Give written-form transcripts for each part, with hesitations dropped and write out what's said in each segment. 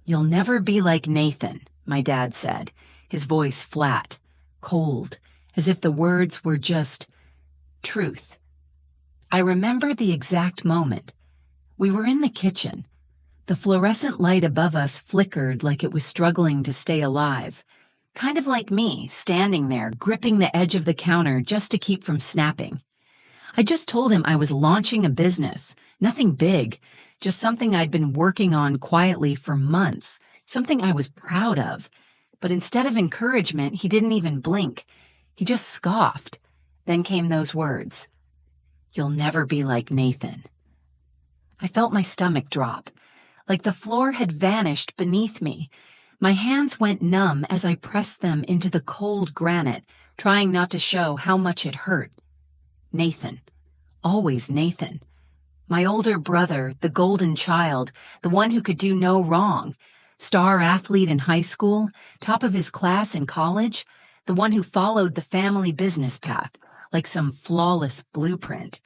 "You'll never be like Nathan," my dad said, his voice flat, cold, as if the words were just truth. I remember the exact moment. We were in the kitchen. The fluorescent light above us flickered like it was struggling to stay alive, kind of like me, standing there, gripping the edge of the counter just to keep from snapping. I just told him I was launching a business, nothing big, just something I'd been working on quietly for months, something I was proud of. But instead of encouragement, he didn't even blink. He just scoffed. Then came those words, "You'll never be like Nathan." I felt my stomach drop, like the floor had vanished beneath me. My hands went numb as I pressed them into the cold granite, trying not to show how much it hurt. Nathan. Always Nathan. My older brother, the golden child, the one who could do no wrong. Star athlete in high school, top of his class in college, the one who followed the family business path, like some flawless blueprint.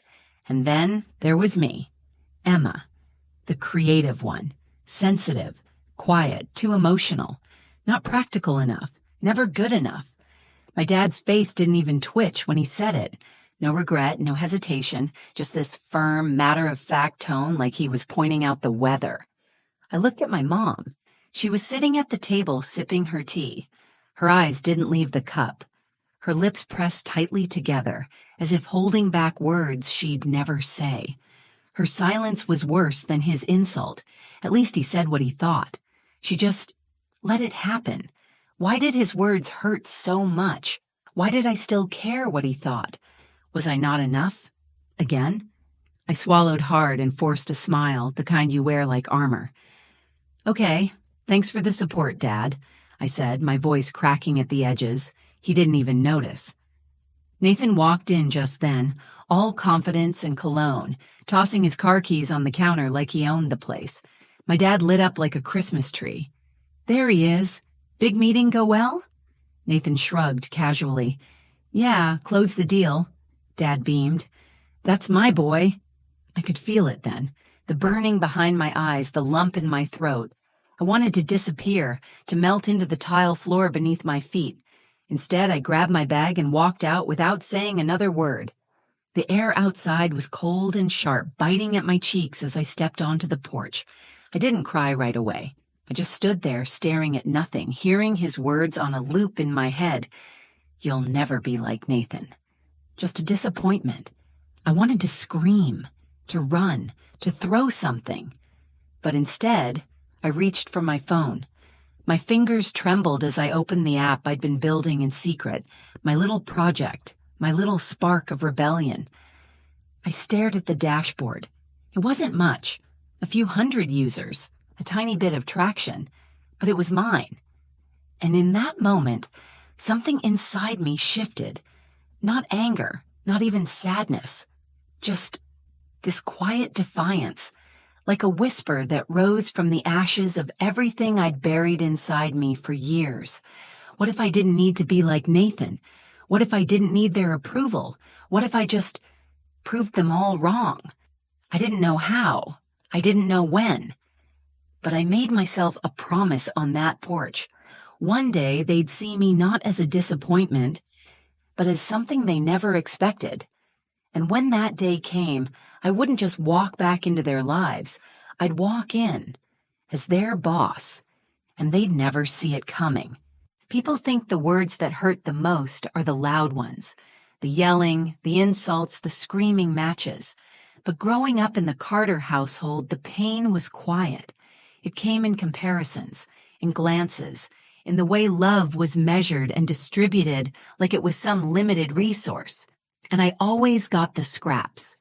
And then there was me, Emma, the creative one, sensitive, quiet, too emotional, not practical enough, never good enough. My dad's face didn't even twitch when he said it. No regret, no hesitation, just this firm, matter-of-fact tone like he was pointing out the weather. I looked at my mom. She was sitting at the table sipping her tea. Her eyes didn't leave the cup. Her lips pressed tightly together, as if holding back words she'd never say. Her silence was worse than his insult. At least he said what he thought. She just let it happen. Why did his words hurt so much? Why did I still care what he thought? Was I not enough? Again? I swallowed hard and forced a smile, the kind you wear like armor. "Okay, thanks for the support, Dad," I said, my voice cracking at the edges. He didn't even notice. Nathan walked in just then, all confidence and cologne, tossing his car keys on the counter like he owned the place. My dad lit up like a Christmas tree. "There he is. Big meeting go well?" Nathan shrugged casually. "Yeah, closed the deal." Dad beamed. "That's my boy." I could feel it then, the burning behind my eyes, the lump in my throat. I wanted to disappear, to melt into the tile floor beneath my feet. Instead, I grabbed my bag and walked out without saying another word. The air outside was cold and sharp, biting at my cheeks as I stepped onto the porch. I didn't cry right away. I just stood there staring at nothing, hearing his words on a loop in my head. "You'll never be like Nathan." Just a disappointment. I wanted to scream, to run, to throw something. But instead, I reached for my phone. My fingers trembled as I opened the app I'd been building in secret, my little project, my little spark of rebellion. I stared at the dashboard. It wasn't much, a few hundred users, a tiny bit of traction, but it was mine. And in that moment, something inside me shifted. Not anger, not even sadness, just this quiet defiance, like a whisper that rose from the ashes of everything I'd buried inside me for years. What if I didn't need to be like Nathan? What if I didn't need their approval? What if I just proved them all wrong? I didn't know how. I didn't know when. But I made myself a promise on that porch. One day they'd see me not as a disappointment, but as something they never expected. And when that day came, I wouldn't just walk back into their lives. I'd walk in as their boss, and they'd never see it coming. People think the words that hurt the most are the loud ones, the yelling, the insults, the screaming matches. But growing up in the Carter household, the pain was quiet. It came in comparisons, in glances, in the way love was measured and distributed like it was some limited resource. And I always got the scraps.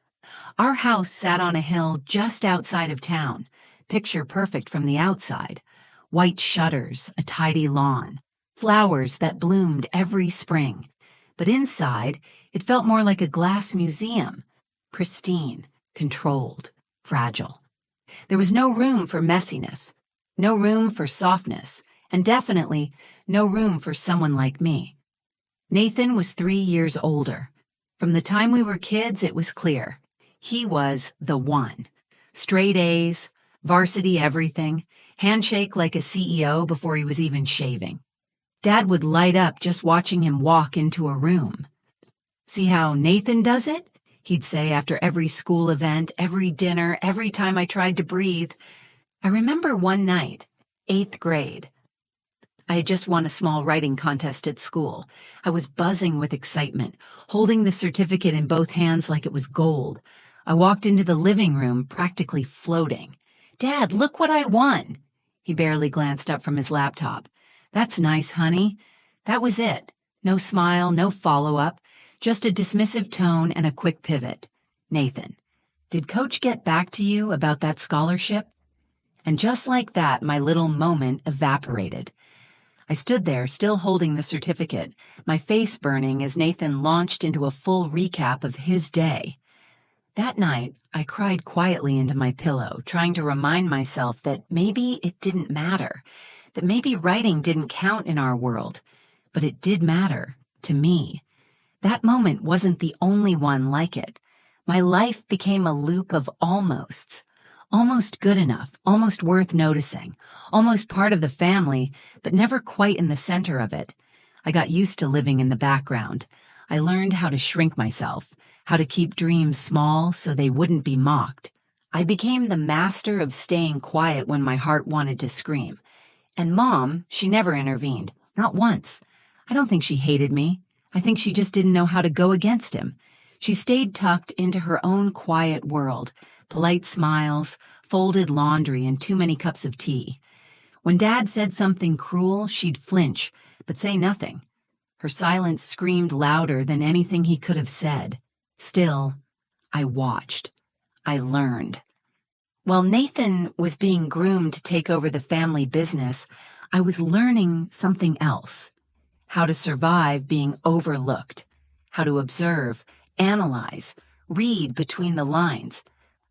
Our house sat on a hill just outside of town, picture perfect from the outside. White shutters, a tidy lawn, flowers that bloomed every spring. But inside, it felt more like a glass museum, pristine, controlled, fragile. There was no room for messiness, no room for softness, and definitely no room for someone like me. Nathan was 3 years older. From the time we were kids, it was clear. He was the one. Straight A's, varsity everything, handshake like a CEO before he was even shaving. Dad would light up just watching him walk into a room. "See how Nathan does it?" he'd say after every school event, every dinner, every time I tried to breathe. I remember one night, 8th grade. I had just won a small writing contest at school. I was buzzing with excitement, holding the certificate in both hands like it was gold. I walked into the living room, practically floating. "Dad, look what I won!" He barely glanced up from his laptop. "That's nice, honey." That was it. No smile, no follow-up, just a dismissive tone and a quick pivot. "Nathan, did Coach get back to you about that scholarship?" And just like that, my little moment evaporated. I stood there, still holding the certificate, my face burning as Nathan launched into a full recap of his day. That night, I cried quietly into my pillow, trying to remind myself that maybe it didn't matter, that maybe writing didn't count in our world, but it did matter to me. That moment wasn't the only one like it. My life became a loop of almosts. Almost good enough, almost worth noticing, almost part of the family, but never quite in the center of it. I got used to living in the background. I learned how to shrink myself, how to keep dreams small so they wouldn't be mocked. I became the master of staying quiet when my heart wanted to scream. And Mom, she never intervened, not once. I don't think she hated me. I think she just didn't know how to go against him. She stayed tucked into her own quiet world, polite smiles, folded laundry, and too many cups of tea. When Dad said something cruel, she'd flinch, but say nothing. Her silence screamed louder than anything he could have said. Still, I watched. I learned. While Nathan was being groomed to take over the family business, I was learning something else. How to survive being overlooked. How to observe, analyze, read between the lines.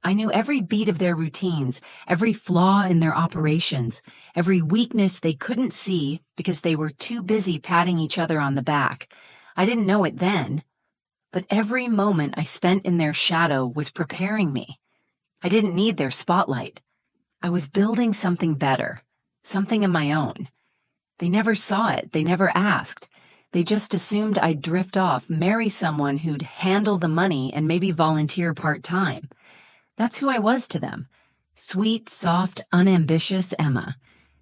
I knew every beat of their routines, every flaw in their operations, every weakness they couldn't see because they were too busy patting each other on the back. I didn't know it then, but every moment I spent in their shadow was preparing me. I didn't need their spotlight. I was building something better, something of my own. They never saw it, they never asked. They just assumed I'd drift off, marry someone who'd handle the money and maybe volunteer part-time. That's who I was to them. Sweet, soft, unambitious Emma.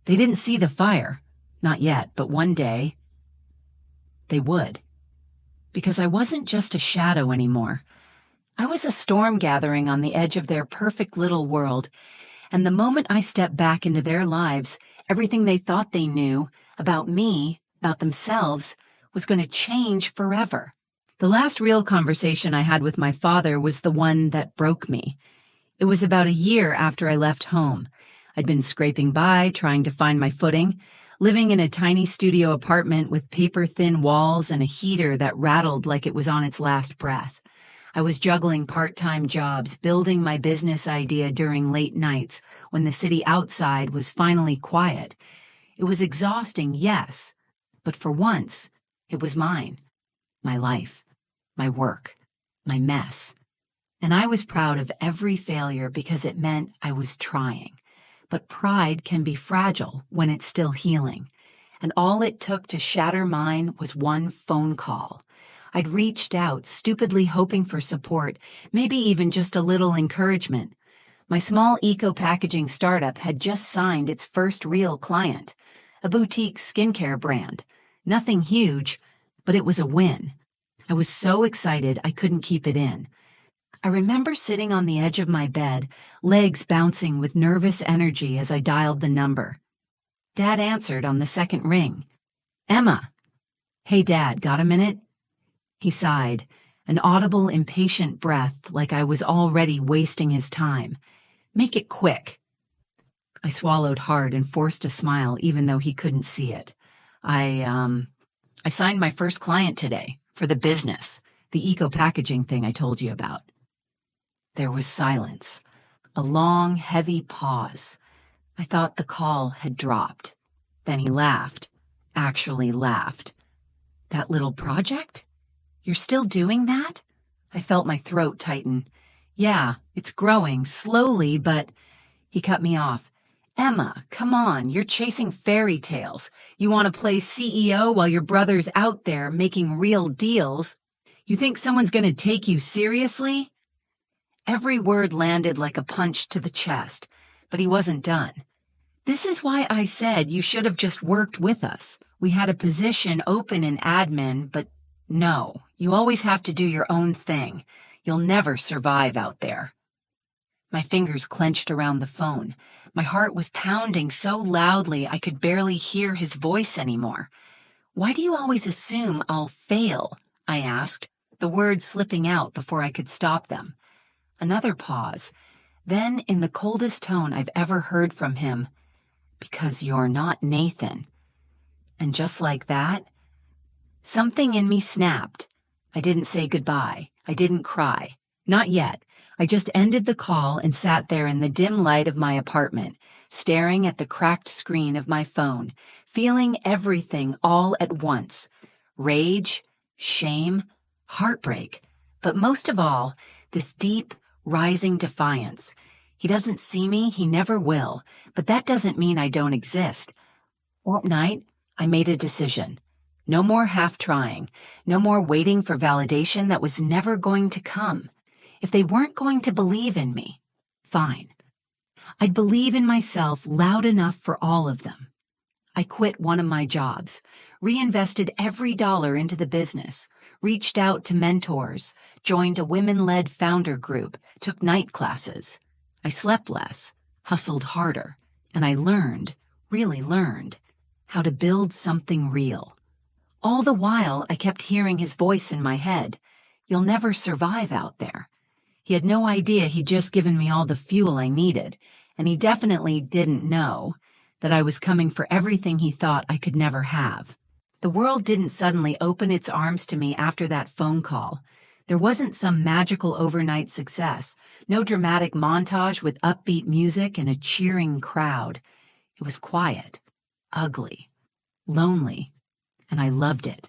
They didn't see the fire. Not yet, but one day they would. Because I wasn't just a shadow anymore. I was a storm gathering on the edge of their perfect little world, and the moment I stepped back into their lives, everything they thought they knew about me, about themselves, was going to change forever. The last real conversation I had with my father was the one that broke me. It was about a year after I left home. I'd been scraping by, trying to find my footing, living in a tiny studio apartment with paper-thin walls and a heater that rattled like it was on its last breath. I was juggling part-time jobs, building my business idea during late nights when the city outside was finally quiet. It was exhausting, yes, but for once, it was mine. My life, my work, my mess. And I was proud of every failure because it meant I was trying. But pride can be fragile when it's still healing. And all it took to shatter mine was one phone call. I'd reached out, stupidly hoping for support, maybe even just a little encouragement. My small eco-packaging startup had just signed its first real client, a boutique skincare brand. Nothing huge, but it was a win. I was so excited I couldn't keep it in. I remember sitting on the edge of my bed, legs bouncing with nervous energy as I dialed the number. Dad answered on the second ring. "Emma." "Hey, Dad, got a minute?" He sighed, an audible, impatient breath like I was already wasting his time. "Make it quick." I swallowed hard and forced a smile even though he couldn't see it. I signed my first client today for the business, the eco-packaging thing I told you about. There was silence, a long, heavy pause. I thought the call had dropped. Then he laughed, actually laughed. "That little project? You're still doing that?" I felt my throat tighten. "Yeah, it's growing, slowly, but—" He cut me off. Emma, come on, you're chasing fairy tales. You want to play CEO while your brother's out there making real deals? You think someone's going to take you seriously? Every word landed like a punch to the chest, but he wasn't done. This is why I said you should have just worked with us. We had a position open in admin, but no, you always have to do your own thing. You'll never survive out there. My fingers clenched around the phone. My heart was pounding so loudly I could barely hear his voice anymore. Why do you always assume I'll fail? I asked, the words slipping out before I could stop them. Another pause. Then, in the coldest tone I've ever heard from him, because you're not Nathan. And just like that, something in me snapped. I didn't say goodbye. I didn't cry. Not yet. I just ended the call and sat there in the dim light of my apartment, staring at the cracked screen of my phone, feeling everything all at once. Rage, shame, heartbreak, but most of all, this deep, rising defiance. He doesn't see me, he never will, but that doesn't mean I don't exist. That night, I made a decision. No more half-trying, no more waiting for validation that was never going to come. If they weren't going to believe in me, fine. I'd believe in myself loud enough for all of them. I quit one of my jobs, reinvested every dollar into the business, reached out to mentors, joined a women-led founder group, took night classes. I slept less, hustled harder, and I learned, really learned, how to build something real. All the while, I kept hearing his voice in my head. You'll never survive out there. He had no idea he'd just given me all the fuel I needed, and he definitely didn't know that I was coming for everything he thought I could never have. The world didn't suddenly open its arms to me after that phone call. There wasn't some magical overnight success, no dramatic montage with upbeat music and a cheering crowd. It was quiet, ugly, lonely, and I loved it.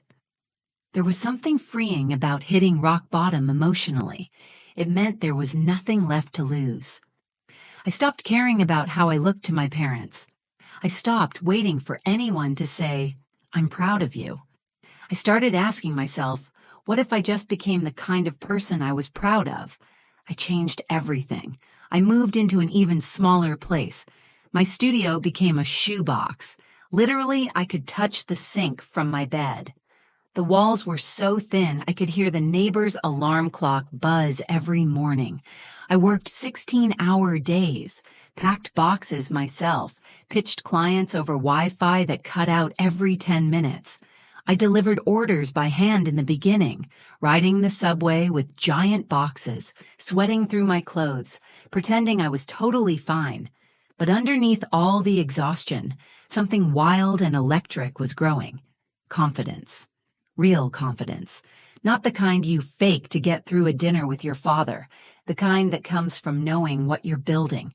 There was something freeing about hitting rock bottom emotionally. It meant there was nothing left to lose. I stopped caring about how I looked to my parents. I stopped waiting for anyone to say, "I'm proud of you." I started asking myself, what if I just became the kind of person I was proud of? I changed everything. I moved into an even smaller place. My studio became a shoebox. Literally, I could touch the sink from my bed. The walls were so thin I could hear the neighbor's alarm clock buzz every morning. I worked 16-hour days, packed boxes myself, pitched clients over Wi-Fi that cut out every 10 minutes. I delivered orders by hand in the beginning, riding the subway with giant boxes, sweating through my clothes, pretending I was totally fine. But underneath all the exhaustion, something wild and electric was growing. Confidence. Real confidence. Not the kind you fake to get through a dinner with your father, the kind that comes from knowing what you're building.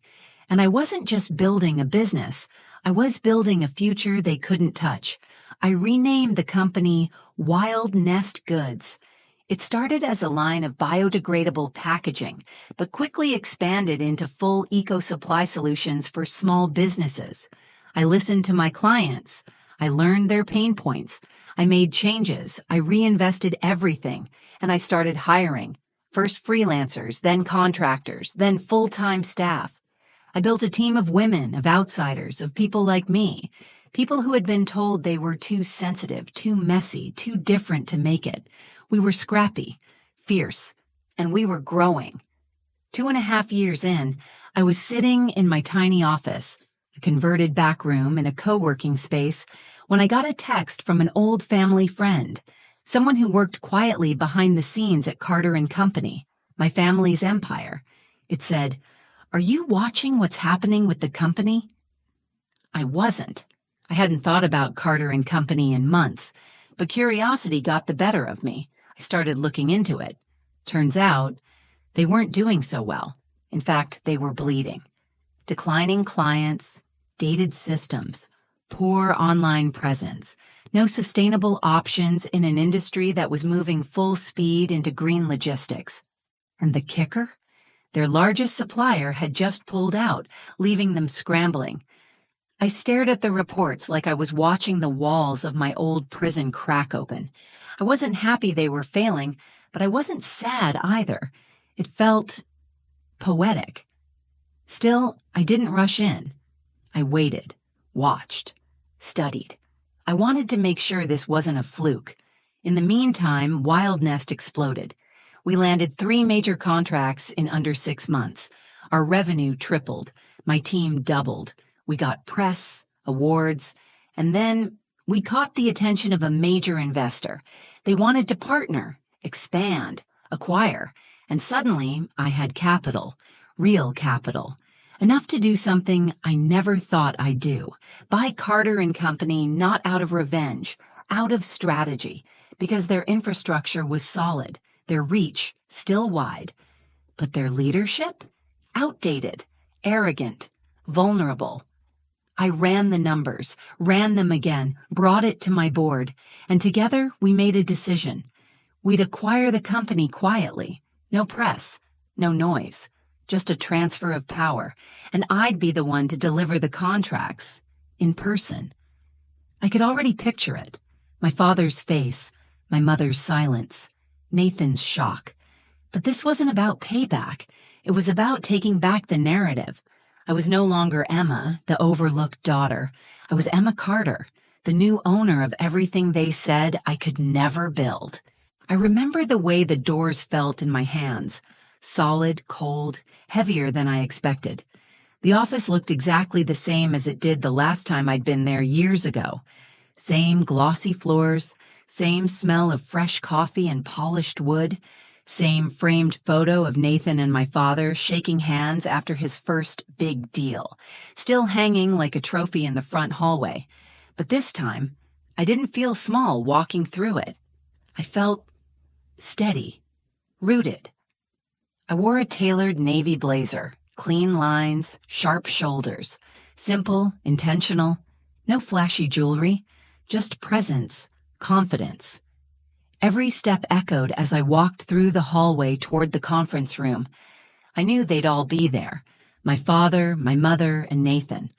And I wasn't just building a business, I was building a future they couldn't touch. I renamed the company Wild Nest Goods. It started as a line of biodegradable packaging, but quickly expanded into full eco-supply solutions for small businesses. I listened to my clients. I learned their pain points. I made changes. I reinvested everything, and I started hiring. First freelancers, then contractors, then full-time staff. I built a team of women, of outsiders, of people like me, people who had been told they were too sensitive, too messy, too different to make it. We were scrappy, fierce, and we were growing. 2.5 years in, I was sitting in my tiny office, a converted back room in a co-working space, when I got a text from an old family friend, someone who worked quietly behind the scenes at Carter & Company, my family's empire. It said, "Are you watching what's happening with the company?" I wasn't. I hadn't thought about Carter & Company in months, but curiosity got the better of me. I started looking into it. Turns out, they weren't doing so well. In fact, they were bleeding. Declining clients, dated systems, poor online presence, no sustainable options in an industry that was moving full speed into green logistics. And the kicker? Their largest supplier had just pulled out, leaving them scrambling. I stared at the reports like I was watching the walls of my old prison crack open. I wasn't happy they were failing, but I wasn't sad either. It felt poetic. Still, I didn't rush in. I waited, watched, studied. I wanted to make sure this wasn't a fluke. In the meantime, Wild Nest exploded. We landed 3 major contracts in under 6 months. Our revenue tripled. My team doubled. We got press, awards, and then we caught the attention of a major investor. They wanted to partner, expand, acquire, and suddenly I had capital, real capital, enough to do something I never thought I'd do. Buy Carter and Company not out of revenge, out of strategy, because their infrastructure was solid, their reach still wide, but their leadership? Outdated, arrogant, vulnerable. I ran the numbers, ran them again, brought it to my board, and together we made a decision. We'd acquire the company quietly, no press, no noise, just a transfer of power, and I'd be the one to deliver the contracts, in person. I could already picture it. My father's face, my mother's silence, Nathan's shock. But this wasn't about payback. It was about taking back the narrative. I was no longer Emma, the overlooked daughter. I was Emma Carter, the new owner of everything they said I could never build. I remember the way the doors felt in my hands. Solid, cold, heavier than I expected. The office looked exactly the same as it did the last time I'd been there years ago. Same glossy floors, same smell of fresh coffee and polished wood, same framed photo of Nathan and my father shaking hands after his first big deal, still hanging like a trophy in the front hallway. But this time, I didn't feel small walking through it. I felt steady, rooted. I wore a tailored navy blazer, clean lines, sharp shoulders, simple, intentional, no flashy jewelry, just presence, confidence. Every step echoed as I walked through the hallway toward the conference room. I knew they'd all be there, my father, my mother, and Nathan.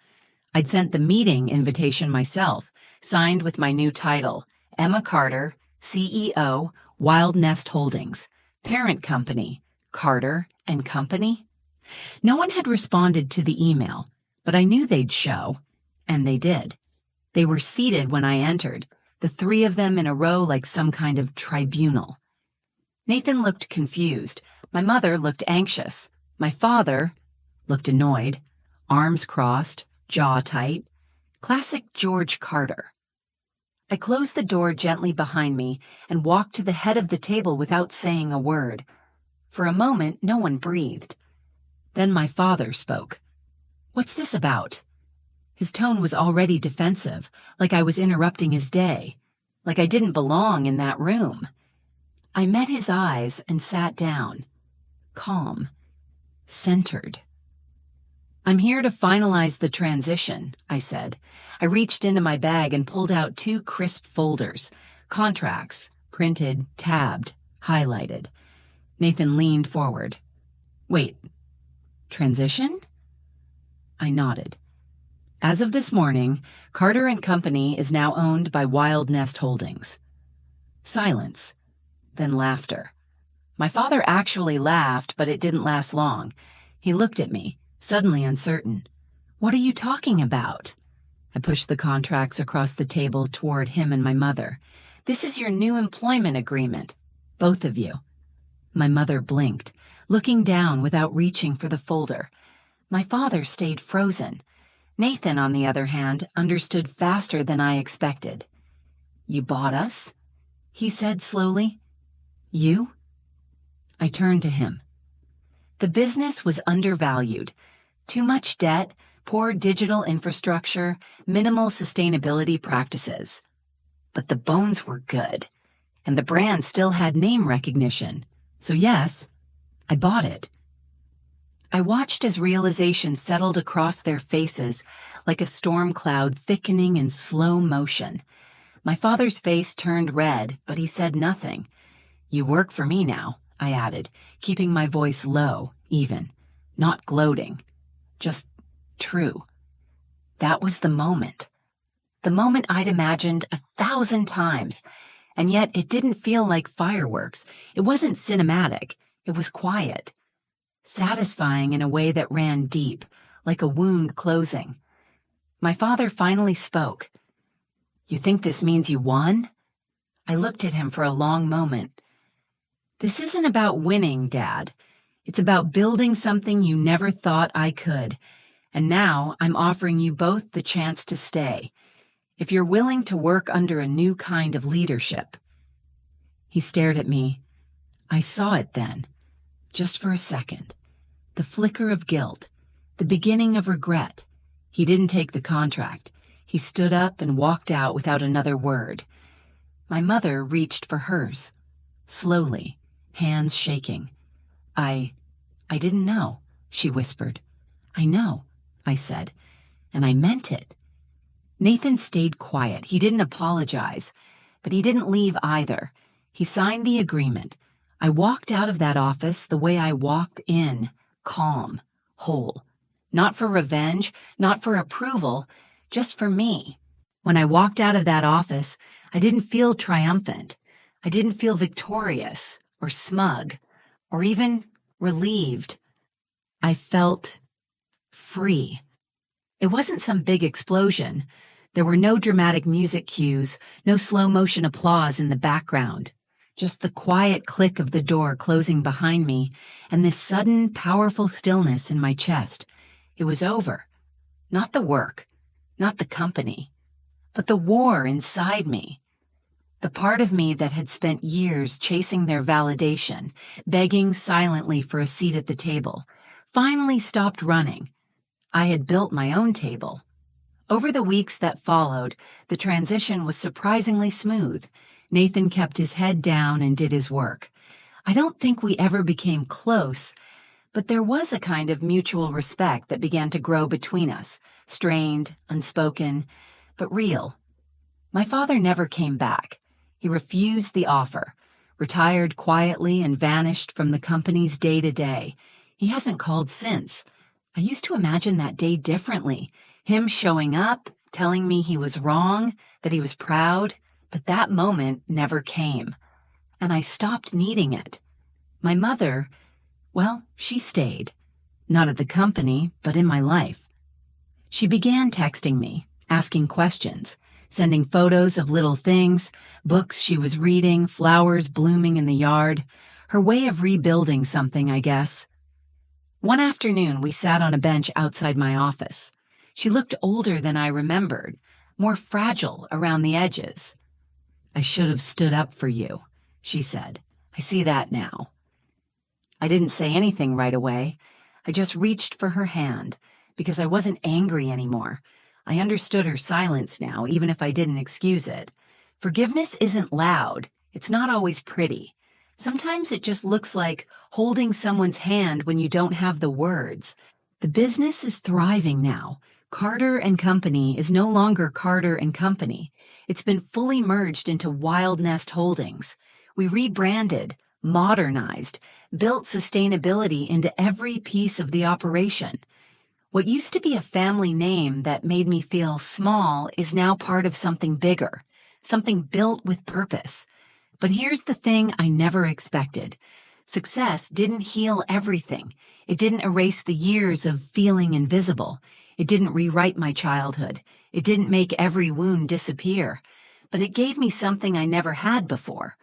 I'd sent the meeting invitation myself, signed with my new title, Emma Carter, CEO, Wild Nest Holdings, parent company, Carter and Company. No one had responded to the email, but I knew they'd show, and they did. They were seated when I entered, the 3 of them in a row like some kind of tribunal. Nathan looked confused. My mother looked anxious. My father looked annoyed, arms crossed, jaw tight. Classic George Carter. I closed the door gently behind me and walked to the head of the table without saying a word. For a moment, no one breathed. Then my father spoke. "What's this about?" His tone was already defensive, like I was interrupting his day, like I didn't belong in that room. I met his eyes and sat down, calm, centered. "I'm here to finalize the transition," I said. I reached into my bag and pulled out 2 crisp folders, contracts, printed, tabbed, highlighted. Nathan leaned forward. "Wait, transition?" I nodded. "As of this morning, Carter and Company is now owned by Wild Nest Holdings." Silence, then laughter. My father actually laughed, but it didn't last long. He looked at me, suddenly uncertain. "What are you talking about?" I pushed the contracts across the table toward him and my mother. "This is your new employment agreement, both of you." My mother blinked, looking down without reaching for the folder. My father stayed frozen. Nathan, on the other hand, understood faster than I expected. "You bought us?" he said slowly. "You?" I turned to him. The business was undervalued. Too much debt, poor digital infrastructure, minimal sustainability practices. But the bones were good, and the brand still had name recognition. So yes, I bought it. I watched as realization settled across their faces like a storm cloud thickening in slow motion. My father's face turned red, but he said nothing. "You work for me now," I added, keeping my voice low, even, not gloating, just true. That was the moment. The moment I'd imagined 1,000 times, and yet it didn't feel like fireworks. It wasn't cinematic. It was quiet, satisfying in a way that ran deep, like a wound closing. My father finally spoke. "You think this means you won?" I looked at him for a long moment. "This isn't about winning, Dad. It's about building something you never thought I could. And now I'm offering you both the chance to stay, if you're willing to work under a new kind of leadership." He stared at me. I saw it then, just for a second. The flicker of guilt, the beginning of regret. He didn't take the contract. He stood up and walked out without another word. My mother reached for hers, slowly, hands shaking. I didn't know," she whispered. "I know," I said, and I meant it. Nathan stayed quiet. He didn't apologize, but he didn't leave either. He signed the agreement. I walked out of that office the way I walked in, calm, whole. Not for revenge, not for approval, just for me. When I walked out of that office, I didn't feel triumphant. I didn't feel victorious or smug or even relieved. I felt free. It wasn't some big explosion. There were no dramatic music cues, no slow-motion applause in the background. Just the quiet click of the door closing behind me and this sudden, powerful stillness in my chest. It was over. Not the work, not the company, but the war inside me. The part of me that had spent years chasing their validation, begging silently for a seat at the table, finally stopped running. I had built my own table. Over the weeks that followed, the transition was surprisingly smooth. Nathan kept his head down and did his work. I don't think we ever became close, but there was a kind of mutual respect that began to grow between us, strained, unspoken, but real. My father never came back. He refused the offer, retired quietly and vanished from the company's day-to-day. He hasn't called since. I used to imagine that day differently. Him showing up, telling me he was wrong, that he was proud, but that moment never came. And I stopped needing it. My mother, well, she stayed. Not at the company, but in my life. She began texting me, asking questions, sending photos of little things, books she was reading, flowers blooming in the yard. Her way of rebuilding something, I guess. One afternoon, we sat on a bench outside my office. She looked older than I remembered, more fragile around the edges. "I should have stood up for you," she said. "I see that now." I didn't say anything right away. I just reached for her hand, because I wasn't angry anymore. I understood her silence now, even if I didn't excuse it. Forgiveness isn't loud. It's not always pretty. Sometimes it just looks like holding someone's hand when you don't have the words. The business is thriving now. Carter and Company is no longer Carter and Company. It's been fully merged into Wild Nest Holdings. We rebranded, modernized, built sustainability into every piece of the operation. What used to be a family name that made me feel small is now part of something bigger, something built with purpose. But here's the thing I never expected. Success didn't heal everything. It didn't erase the years of feeling invisible. It didn't rewrite my childhood. It didn't make every wound disappear. But it gave me something I never had before: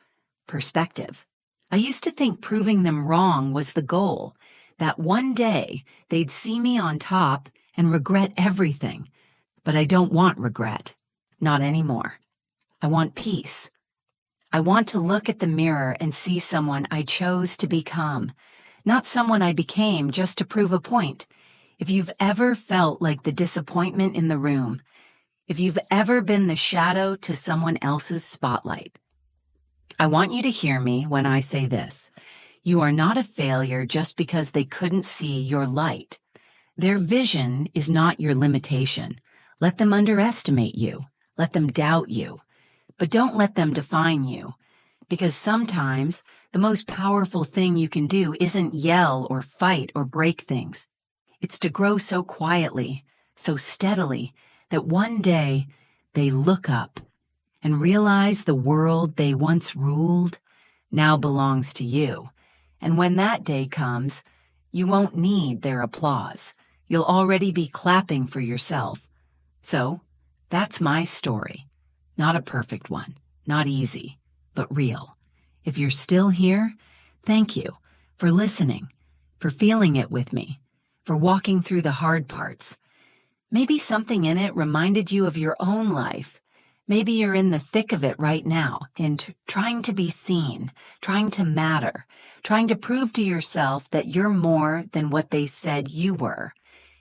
perspective. I used to think proving them wrong was the goal, that one day they'd see me on top and regret everything. But I don't want regret. Not anymore. I want peace. I want to look at the mirror and see someone I chose to become, not someone I became just to prove a point. If you've ever felt like the disappointment in the room, if you've ever been the shadow to someone else's spotlight, I want you to hear me when I say this. You are not a failure just because they couldn't see your light. Their vision is not your limitation. Let them underestimate you. Let them doubt you. But don't let them define you. Because sometimes the most powerful thing you can do isn't yell or fight or break things. It's to grow so quietly, so steadily that one day they look up and realize the world they once ruled now belongs to you. And when that day comes, you won't need their applause. You'll already be clapping for yourself. So, that's my story. Not a perfect one, not easy, but real. If you're still here, thank you for listening, for feeling it with me, for walking through the hard parts. Maybe something in it reminded you of your own life. Maybe you're in the thick of it right now, and trying to be seen, trying to matter, trying to prove to yourself that you're more than what they said you were.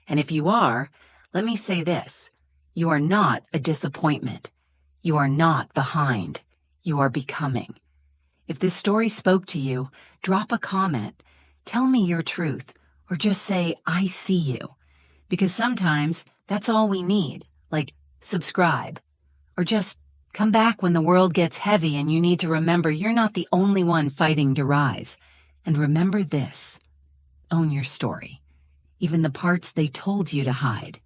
And if you are, let me say this: you are not a disappointment. You are not behind. You are becoming. If this story spoke to you, drop a comment, tell me your truth, or just say, I see you. Because sometimes that's all we need, like subscribe. Or just come back when the world gets heavy and you need to remember you're not the only one fighting to rise. And remember this: own your story, even the parts they told you to hide.